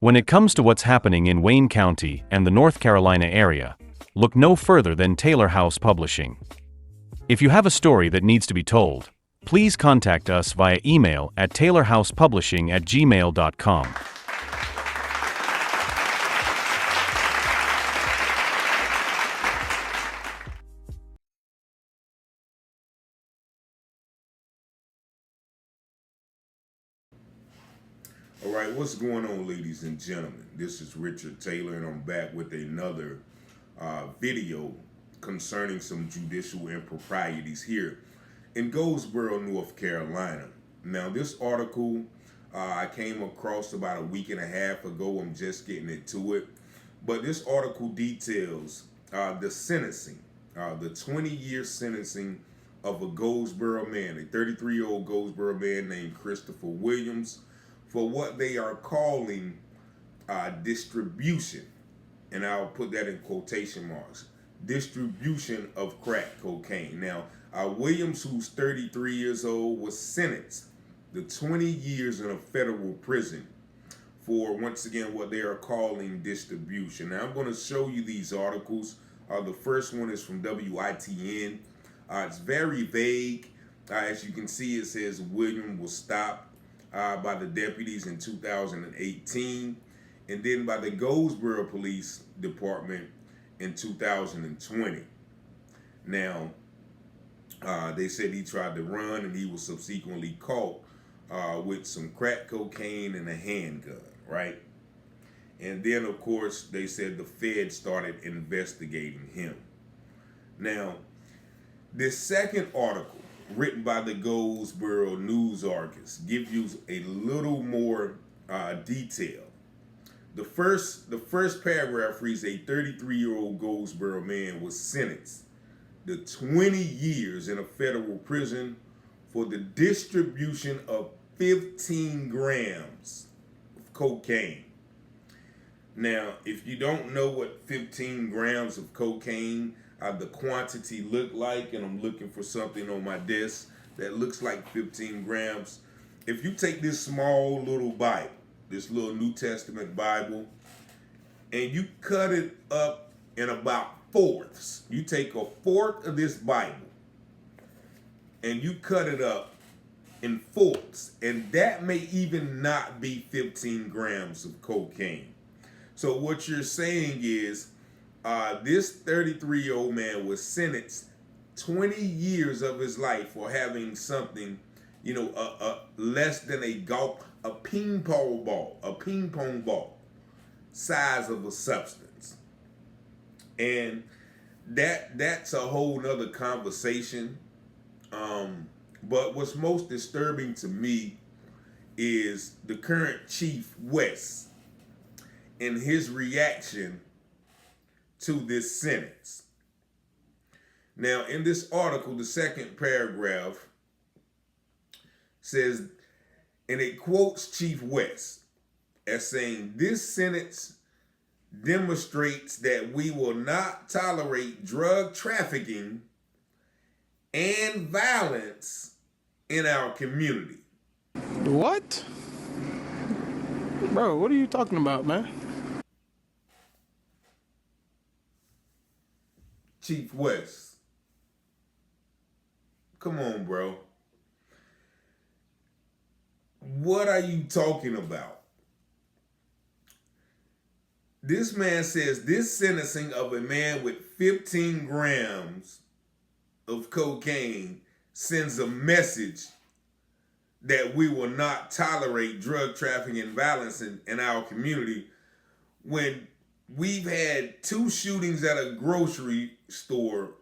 When it comes to what's happening in Wayne County and the North Carolina area, look no further than Taylor House Publishing. If you have a story that needs to be told, please contact us via email at taylorhousepublishing@gmail.com. All right, what's going on, ladies and gentlemen? This is Richard Taylor, and I'm back with another video concerning some judicial improprieties here in Goldsboro, North Carolina. Now, this article I came across about a week and a half ago. I'm just getting into it. But this article details the sentencing, the 20-year sentencing of a Goldsboro man, a 33-year-old Goldsboro man named Christopher Williams, for what they are calling distribution, and I'll put that in quotation marks, distribution of crack cocaine. Now, Williams, who's 33 years old, was sentenced to 20 years in a federal prison for, once again, what they are calling distribution. Now, I'm going to show you these articles. The first one is from WITN. It's very vague. As you can see, it says Williams was stopped by the deputies in 2018, and then by the Goldsboro Police Department in 2020. Now, they said he tried to run and he was subsequently caught with some crack cocaine and a handgun, right? And then, of course, they said the Fed started investigating him. Now, this second article, written by the Goldsboro News Argus, gives you a little more detail. The first paragraph reads, a 33-year-old Goldsboro man was sentenced to 20 years in a federal prison for the distribution of 15 grams of cocaine. Now, if you don't know what 15 grams of cocaine the quantity look like, and I'm looking for something on my desk that looks like 15 grams. If you take this small little Bible, this little New Testament Bible, and you cut it up in about fourths, you take a fourth of this Bible and you cut it up in fourths, and that may even not be 15 grams of cocaine. So what you're saying is, this 33-year-old man was sentenced 20 years of his life for having something, less than a ping pong ball size of a substance. And that's a whole nother conversation. But what's most disturbing to me is the current Chief West and his reaction to this sentence. Now, in this article, the second paragraph says, and it quotes Chief West as saying, this sentence demonstrates that we will not tolerate drug trafficking and violence in our community. What? Bro, what are you talking about, man? Chief West. Come on, bro. What are you talking about? This man says this sentencing of a man with 15 grams of cocaine sends a message that we will not tolerate drug trafficking and violence in our community, when we've had 2 shootings at a grocery store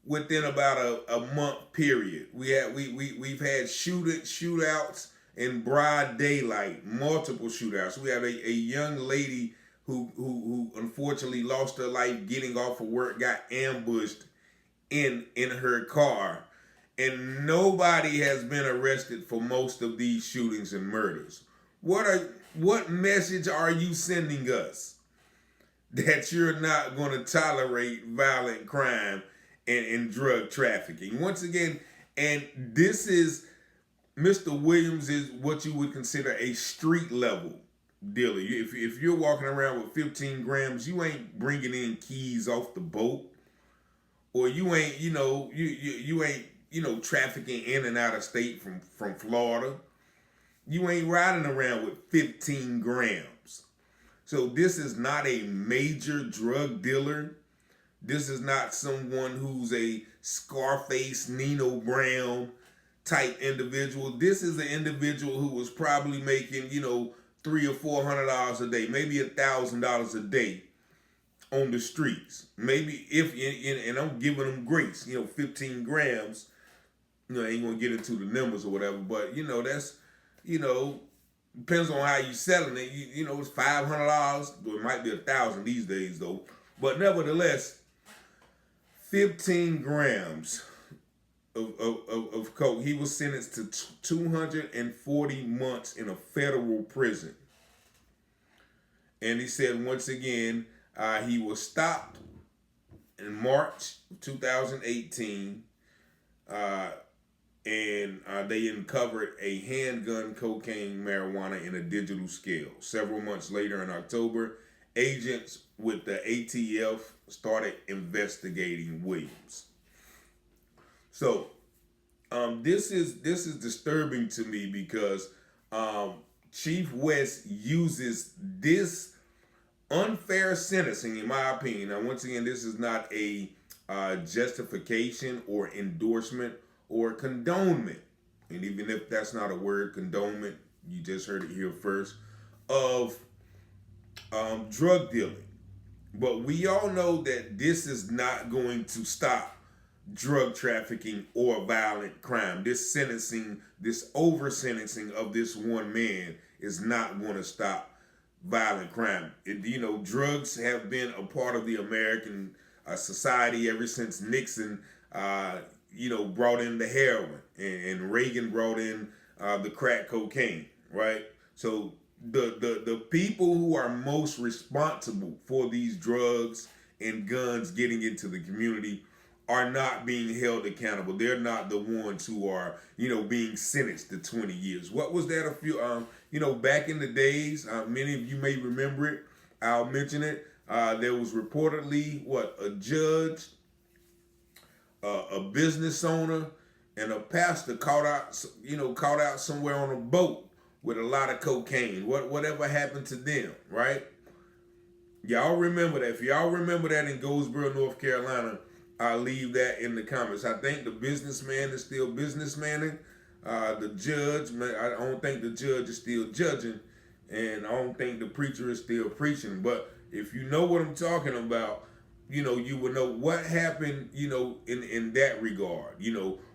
within about a month period. We've had shootouts in broad daylight, multiple shootouts. We have a young lady who unfortunately lost her life getting off of work, got ambushed in her car, and nobody has been arrested for most of these shootings and murders. What message are you sending us? That you're not going to tolerate violent crime and drug trafficking. Once again, and this is, Mr. Williams is what you would consider a street level dealer. If you're walking around with 15 grams, you ain't bringing in keys off the boat, or you ain't, you ain't, trafficking in and out of state from Florida. You ain't riding around with 15 grams. So this is not a major drug dealer. This is not someone who's a Scarface, Nino Brown type individual. This is an individual who was probably making, $300 or $400 a day, maybe $1,000 a day on the streets. Maybe and I'm giving them grace, 15 grams. I ain't gonna get into the numbers or whatever, but that's, depends on how you selling it. It's $500. It might be $1,000 these days though. But nevertheless, 15 grams of coke. He was sentenced to 240 months in a federal prison. And he said once again, he was stopped in March 2018, and they uncovered a handgun, cocaine, marijuana in a digital scale. Several months later in October, agents with the ATF started investigating Williams. So this is disturbing to me because Chief West uses this unfair sentencing, in my opinion. Now, once again, this is not a justification or endorsement or condonement, and even if that's not a word, condonement, you just heard it here first, of drug dealing. But we all know that this is not going to stop drug trafficking or violent crime. This sentencing, this over-sentencing of this one man is not going to stop violent crime. Drugs have been a part of the American society ever since Nixon, brought in the heroin, and Reagan brought in the crack cocaine, right? So the people who are most responsible for these drugs and guns getting into the community are not being held accountable. They're not the ones who are, being sentenced to 20 years. What was that a few, back in the days, many of you may remember it, I'll mention it. There was reportedly, a judge, a business owner, and a pastor caught out somewhere on a boat with a lot of cocaine. Whatever happened to them, right? Y'all remember that. If y'all remember that in Goldsboro, North Carolina, I'll leave that in the comments. I think the businessman is still businessmanning. The judge, I don't think the judge is still judging, and I don't think the preacher is still preaching. But if you know what I'm talking about, you would know what happened, in that regard,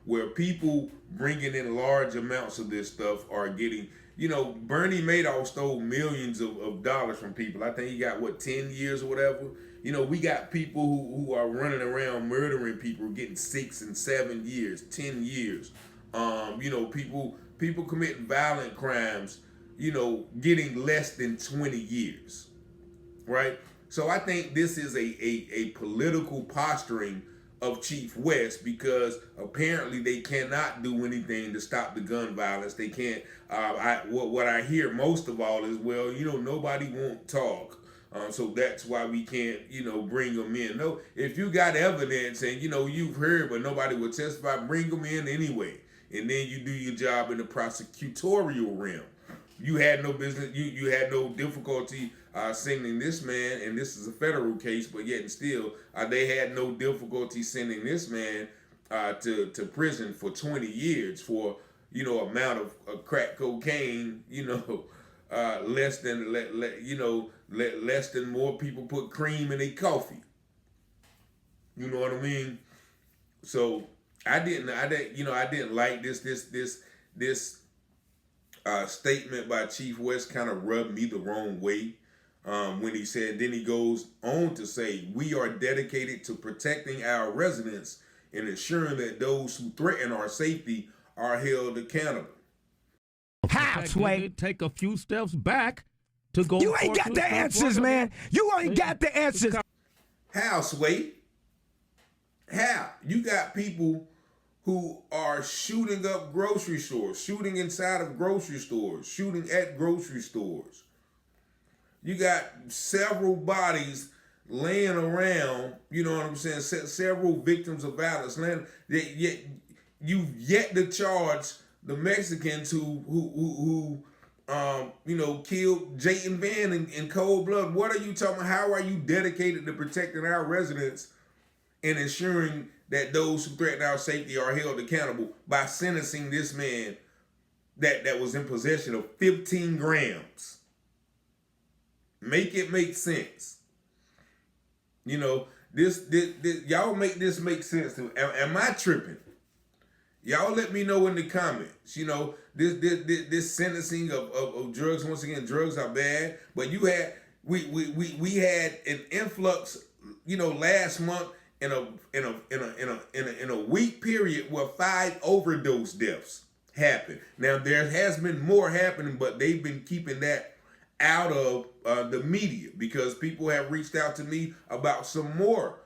where people bringing in large amounts of this stuff are getting, Bernie Madoff stole millions of dollars from people. I think he got 10 years or whatever. We got people who are running around murdering people getting 6 and 7 years, 10 years. People committing violent crimes, getting less than 20 years, right? So I think this is a political posturing of Chief West, because apparently they cannot do anything to stop the gun violence. They can't. What I hear most of all is, nobody won't talk. So that's why we can't, bring them in. No, if you got evidence and, you've heard, but nobody will testify, bring them in anyway. And then you do your job in the prosecutorial realm. You had no business, you had no difficulty sending this man, and this is a federal case, but yet and still, they had no difficulty sending this man to prison for 20 years for, amount of crack cocaine, less than less than more people put cream in their coffee. You know what I mean? So I didn't like this statement by Chief West. Kind of rubbed me the wrong way when he said. Then he goes on to say, "We are dedicated to protecting our residents and ensuring that those who threaten our safety are held accountable." How, Sway? Take a few steps back to go. You ain't got the answers, man. You ain't got the answers. How, Sway? How? You got people who are shooting up grocery stores, shooting inside of grocery stores, shooting at grocery stores. You got several bodies laying around, you know what I'm saying, several victims of violence. Yet you've yet to charge the Mexicans who killed Jayton Van in cold blood. What are you talking about? How are you dedicated to protecting our residents and ensuring that those who threaten our safety are held accountable by sentencing this man that was in possession of 15 grams? Make it make sense. You know, this y'all make this make sense. Am I tripping? Y'all let me know in the comments. You know, this sentencing of drugs. Once again, drugs are bad. But we had an influx, you know, last month in a week period where 5 overdose deaths happened. Now there has been more happening, but they've been keeping that out of the media because people have reached out to me about some more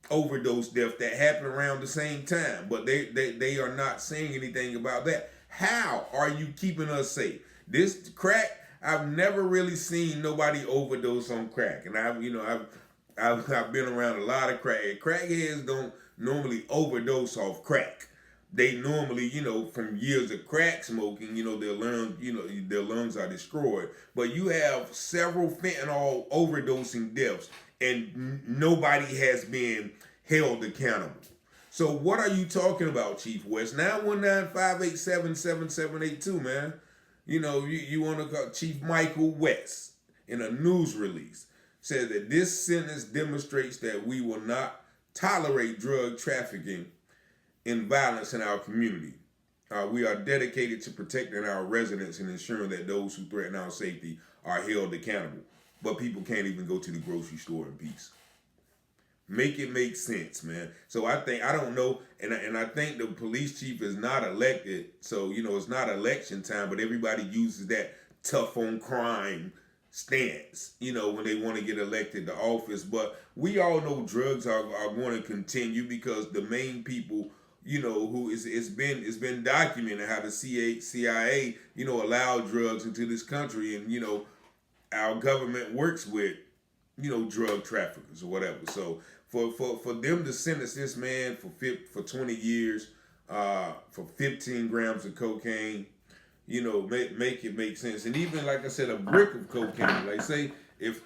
overdose deaths that happened around the same time, but they are not saying anything about that. How are you keeping us safe? This crack, I've never really seen nobody overdose on crack, and I've been around a lot of crackheads don't normally overdose off crack. They normally, you know, from years of crack smoking, you know, their lungs are destroyed. But you have several fentanyl overdosing deaths, and nobody has been held accountable. So what are you talking about, Chief West? 919-587-7782, man. You know, you want to call Chief Michael West in a news release said that this sentence demonstrates that we will not tolerate drug trafficking and violence in our community. We are dedicated to protecting our residents and ensuring that those who threaten our safety are held accountable. But people can't even go to the grocery store in peace. Make it make sense, man. So I don't know, and I think the police chief is not elected, so, you know, it's not election time, but everybody uses that tough on crime stance, you know, when they want to get elected to office. But we all know drugs are going to continue because the main people, you know, who it's been documented how the CIA, you know, allowed drugs into this country, and, you know, our government works with, you know, drug traffickers or whatever. So for them to sentence this man for 20 years for 15 grams of cocaine, you know, make it make sense. And even, like I said, a brick of cocaine. Like, say if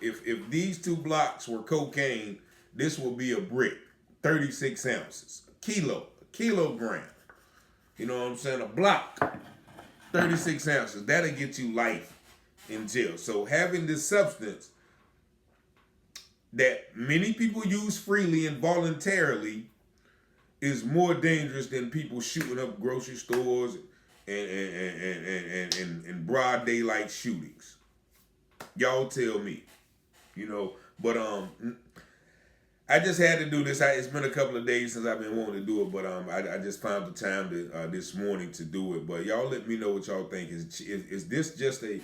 these 2 blocks were cocaine, this will be a brick, 36 ounces, a kilogram. You know what I'm saying? A block, 36 ounces. That'll get you life in jail. So having this substance that many people use freely and voluntarily is more dangerous than people shooting up grocery stores and broad daylight shootings. Y'all tell me, you know. But I just had to do this. It's been a couple of days since I've been wanting to do it, but I just found the time this morning to do it. But y'all let me know what y'all think. Is this just a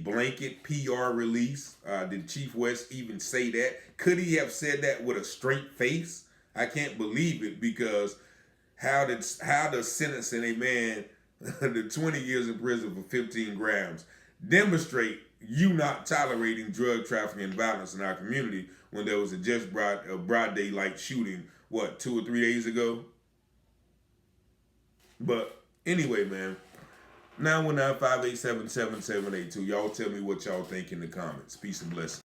blanket PR release? Did Chief West even say that? Could he have said that with a straight face? I can't believe it, because how does sentencing a man to 20 years in prison for 15 grams demonstrate you not tolerating drug trafficking and violence in our community when there was a broad daylight shooting, 2 or 3 days ago? But anyway, man, 919-587-7782. Y'all tell me what y'all think in the comments. Peace and blessings.